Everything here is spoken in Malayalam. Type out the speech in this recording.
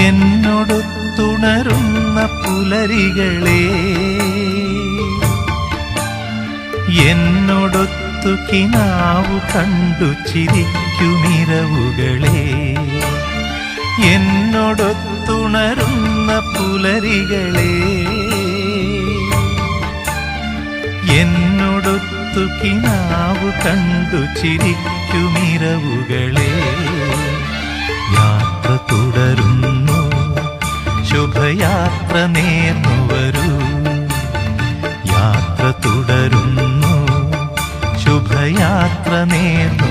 എന്നോടൊത്തുണരുന്ന പുലരികളെ, എന്നോടൊത്തു കിനാവു കണ്ടു ചിരിക്കുമിരവുകളെ, എന്നോടൊത്തുണരുന്ന പുലരികളെ, എന്നോടൊത്തു കിനാവു കണ്ടു ചിരിക്കുമിരവുകളെ, യാത്ര തുടരുന്നു, ശുഭയാത്ര നേർന്നു വരൂ. യാത്ര തുടരുന്നു, ശുഭയാത്ര നേർന്നു